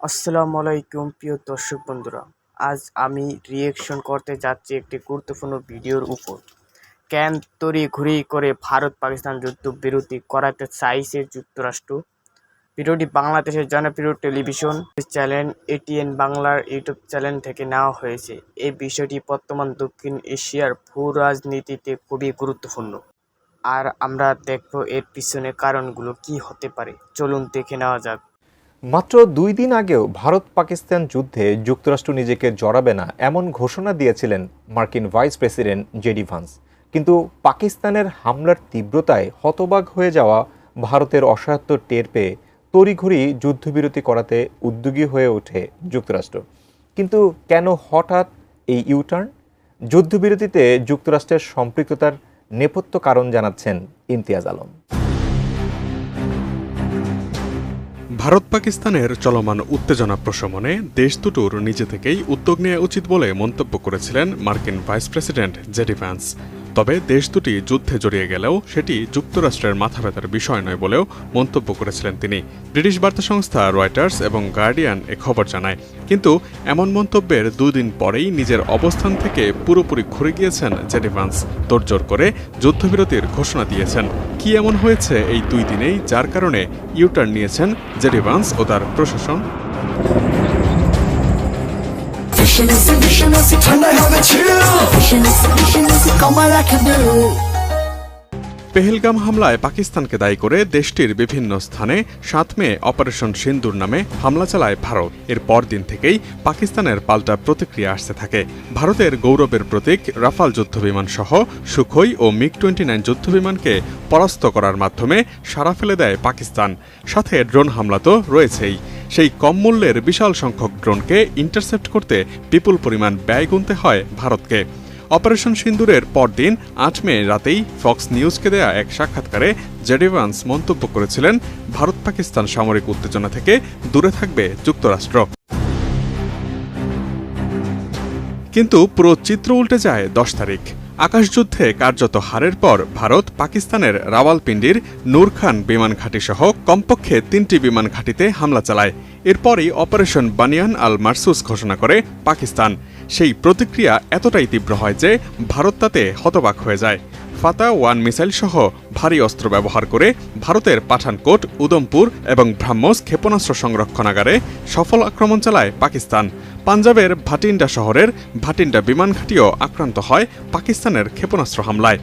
আসসালামু আলাইকুম প্রিয় দর্শক বন্ধুরা। আজ আমি রিঅ্যাকশন করতে যাচ্ছি একটি গুরুত্বপূর্ণ ভিডিওর উপর। কেন তড়িঘড়ি করে ভারত পাকিস্তান যুদ্ধবিরতি করাতে চাইছে যুক্তরাষ্ট্র? ভিডিওটি বাংলাদেশের জনপ্রিয় টেলিভিশন চ্যানেল এটিএন বাংলার ইউটিউব চ্যানেল থেকে নেওয়া হয়েছে। এই বিষয়টি বর্তমান দক্ষিণ এশিয়ার ভূ-রাজনীতিতে খুবই গুরুত্বপূর্ণ। আর আমরা দেখব এর পিছনে কারণগুলো কি হতে পারে। চলুন দেখে নেওয়া যাক। মাত্র 2 দিন আগেও ভারত পাকিস্তান যুদ্ধে যুক্তরাষ্ট্র নিজেকে জড়াবে না এমন ঘোষণা দিয়েছিলেন মার্কিন ভাইস প্রেসিডেন্ট জেডি ভান্স। কিন্তু পাকিস্তানের হামলার তীব্রতায় হতবাক হয়ে যাওয়া ভারতের অসহায়ত্ব টের পেয়ে তড়িঘড়ি যুদ্ধবিরতি করাতে উদ্যোগী হয়ে ওঠে যুক্তরাষ্ট্র। কিন্তু কেন হঠাৎ এই ইউটার্ন? যুদ্ধবিরতিতে যুক্তরাষ্ট্রের সম্পৃক্ততার নেপথ্য কারণ জানাচ্ছেন ইমতিয়াজ আলম। ভারত পাকিস্তানের চলমান উত্তেজনা প্রশমনে দেশ দুটোর নিজে থেকেই উদ্যোগ নেওয়া উচিত বলে মন্তব্য করেছিলেন মার্কিন ভাইস প্রেসিডেন্ট জেডি ভ্যান্স। তবে দেশ দুটি যুদ্ধে জড়িয়ে গেলেও সেটি যুক্তরাষ্ট্রের মাথা ব্যথার বিষয় নয় বলেও মন্তব্য করেছিলেন তিনি। ব্রিটিশ বার্তা সংস্থা রয়টার্স এবং গার্ডিয়ান এ খবর জানায়। কিন্তু এমন মন্তব্যের 2 দিন পরেই নিজের অবস্থান থেকে পুরোপুরি ঘুরে গিয়েছেন জেডি ভ্যান্স। তোড়জোড় করে যুদ্ধবিরতির ঘোষণা দিয়েছেন। কি এমন হয়েছে এই 2 দিনেই যার কারণে ইউটার্ন নিয়েছেন জেডি ভ্যান্স ও তার প্রশাসন? পেহেলগাম হামলায় পাকিস্তানকে দায়ী করে দেশটির বিভিন্ন স্থানে 7 মে অপারেশন সিন্দুর নামে হামলা চালায় ভারত। এর পরদিন থেকেই পাকিস্তানের পাল্টা প্রতিক্রিয়া আসতে থাকে। ভারতের গৌরবের প্রতীক রাফাল যুদ্ধবিমান সহ সুখোই ও মিগ-29 যুদ্ধবিমানকে পরাস্ত করার মাধ্যমে সাড়া ফেলে দেয় পাকিস্তান। সাথে ড্রোন হামলা তো রয়েছেই। সেই কম মূল্যের বিশাল সংখ্যক ড্রোনকে ইন্টারসেপ্ট করতে বিপুল পরিমাণ ব্যয় গুনতে হয় ভারতকে। অপারেশন সিন্দুরের পরদিন 8 মে রাতেই ফক্স নিউজকে দেয়া এক সাক্ষাৎকারে জেডি ভ্যান্স মন্তব্য করেছিলেন, ভারত পাকিস্তান সামরিক উত্তেজনা থেকে দূরে থাকবে যুক্তরাষ্ট্র। কিন্তু পুরো চিত্র উল্টে যায় 10 তারিখ। আকাশযুদ্ধে কার্যত হারের পর ভারত পাকিস্তানের রাওয়ালপিন্ডির নূর খান বিমান ঘাঁটি সহ কমপক্ষে 3টি বিমান ঘাঁটিতে হামলা চালায়। এরপরই অপারেশন বানিয়ান আল মারসুস ঘোষণা করে পাকিস্তান। সেই প্রতিক্রিয়া এতটাই তীব্র হয় যে ভারত তাতে হতবাক হয়ে যায়। ফাতা-1 মিসাইল সহ ভারী অস্ত্র ব্যবহার করে ভারতের পাঠানকোট, উদমপুর এবং ব্রাহ্মস ক্ষেপণাস্ত্র সংরক্ষণাগারে সফল আক্রমণ চালায় পাকিস্তান। পাঞ্জাবের ভাটিন্ডা শহরের ভাটিন্ডা বিমান ঘাঁটিও আক্রান্ত হয় পাকিস্তানের ক্ষেপণাস্ত্র হামলায়।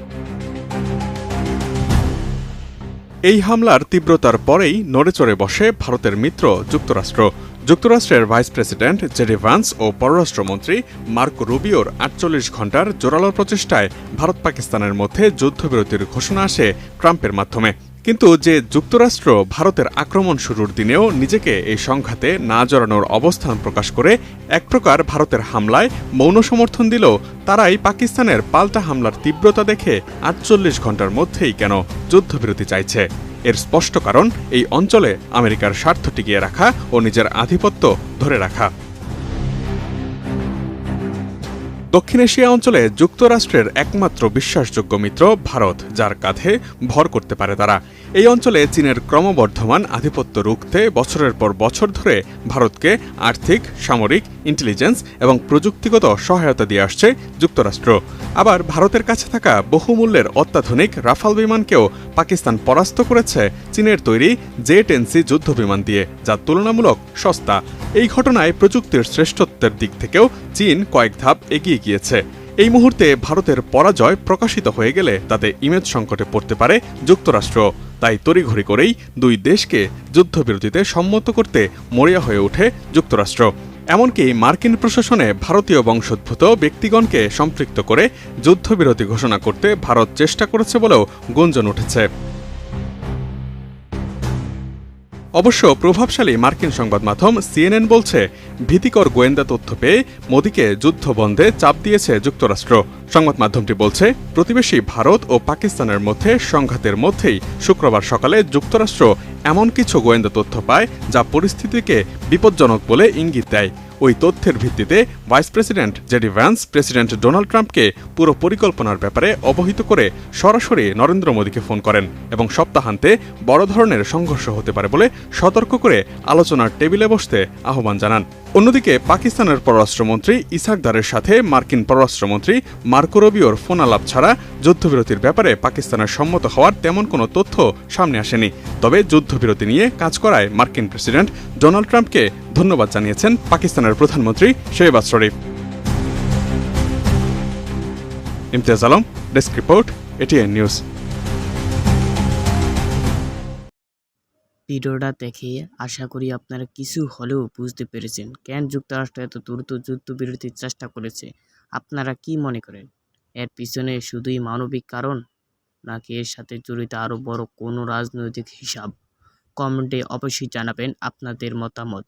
এই হামলার তীব্রতার পরেই নড়েচড়ে বসে ভারতের মিত্র যুক্তরাষ্ট্র। যুক্তরাষ্ট্রের ভাইস প্রেসিডেন্ট জেডি ভ্যান্স ও পররাষ্ট্রমন্ত্রী মার্কো রুবিওর 48 ঘণ্টার জোরালো প্রচেষ্টায় ভারত পাকিস্তানের মধ্যে যুদ্ধবিরতির ঘোষণা আসে ট্রাম্পের মাধ্যমে। কিন্তু যে যুক্তরাষ্ট্র ভারতের আক্রমণ শুরুর দিনেও নিজেকে এই সংঘাতে না জড়ানোর অবস্থান প্রকাশ করে এক প্রকার ভারতের হামলায় মৌন সমর্থন দিল, তারাই পাকিস্তানের পাল্টা হামলার তীব্রতা দেখে 48 ঘণ্টার মধ্যেই কেন যুদ্ধবিরতি চাইছে। এর স্পষ্ট কারণ এই অঞ্চলে আমেরিকার স্বার্থ টিকিয়ে রাখা ও নিজের আধিপত্য ধরে রাখা। দক্ষিণ এশিয়া অঞ্চলে যুক্তরাষ্ট্রের একমাত্র বিশ্বাসযোগ্য মিত্র ভারত, যার কাঁধে ভর করতে পারে তারা। এই অঞ্চলে চীনের ক্রমবর্ধমান আধিপত্য রুখতে বছরের পর বছর ধরে ভারতকে আর্থিক, সামরিক, ইন্টেলিজেন্স এবং প্রযুক্তিগত সহায়তা দিয়ে আসছে যুক্তরাষ্ট্র। আবার ভারতের কাছে থাকা বহুমূল্যের অত্যাধুনিক রাফাল বিমানকেও পাকিস্তান পরাস্ত করেছে চীনের তৈরি জে-10C যুদ্ধবিমান দিয়ে, যা তুলনামূলক সস্তা। এই ঘটনায় প্রযুক্তির শ্রেষ্ঠত্বের দিক থেকেও চীন কয়েক ধাপ এগিয়ে গিয়েছে। এই মুহূর্তে ভারতের পরাজয় প্রকাশিত হয়ে গেলে তাতে ইমেজ সংকটে পড়তে পারে যুক্তরাষ্ট্র। তাই তড়িঘড়ি করেই 2 দেশকে যুদ্ধবিরতিতে সম্মত করতে মরিয়া হয়ে ওঠে যুক্তরাষ্ট্র। এমনকি মার্কিন প্রশাসনে ভারতীয় বংশোদ্ভূত ব্যক্তিগণকে সম্পৃক্ত করে যুদ্ধবিরতি ঘোষণা করতে ভারত চেষ্টা করেছে বলেও গুঞ্জন উঠেছে। অবশ্য প্রভাবশালী মার্কিন সংবাদ মাধ্যম সিএনএন বলছে, ভীতিকর গোয়েন্দা তথ্য পেয়ে মোদিকে যুদ্ধ বন্ধে চাপ দিয়েছে যুক্তরাষ্ট্র। সংবাদ মাধ্যমটি বলছে, প্রতিবেশী ভারত ও পাকিস্তানের মধ্যে সংঘাতের মধ্যেই শুক্রবার সকালে যুক্তরাষ্ট্র এমন কিছু গোয়েন্দা তথ্য পায় যা পরিস্থিতিকে বিপজ্জনক বলে ইঙ্গিত দেয়। ওই তথ্যের ভিত্তিতে vice president JD Vance president Donald ট্রাম্পকে পুরো পরিকল্পনার ব্যাপারে অবহিত করে সরাসরি নরেন্দ্র মোদীকে ফোন করেন এবং সপ্তাহান্তে বড় ধরনের সংঘর্ষ হতে পারে বলে সতর্ক করে আলোচনার টেবিলে বসতে আহ্বান জানান। অন্যদিকে পাকিস্তানের পররাষ্ট্রমন্ত্রী ইসহাক দারের সাথে মার্কিন পররাষ্ট্রমন্ত্রী মার্কো রুবিওর ফোন আলাপ ছাড়া যুদ্ধবিরতির ব্যাপারে পাকিস্তানের সম্মত হওয়ার তেমন কোনো তথ্য সামনে আসেনি। তবে যুদ্ধবিরতি নিয়ে কাজ করায় মার্কিন প্রেসিডেন্ট ডোনাল্ড ট্রাম্পকে ধন্যবাদ জানিয়েছেন পাকিস্তানের প্রধানমন্ত্রী Shehbaz Sharif. Imtiaz Alam, desk report, ATN news. ভিডিওটা দেখে আশা করি আপনারা কিছু হলেও বুঝতে পেরেছেন কেন যুক্তরাষ্ট্র এত দ্রুত যুদ্ধবিরতির চেষ্টা করেছে। আপনারা কি মনে করেন, এর পিছনে শুধুই মানবিক কারণ, নাকি এর সাথে জড়িত আরও বড় কোনো রাজনৈতিক হিসাব? কমেন্টে অবশ্যই জানাবেন আপনাদের মতামত।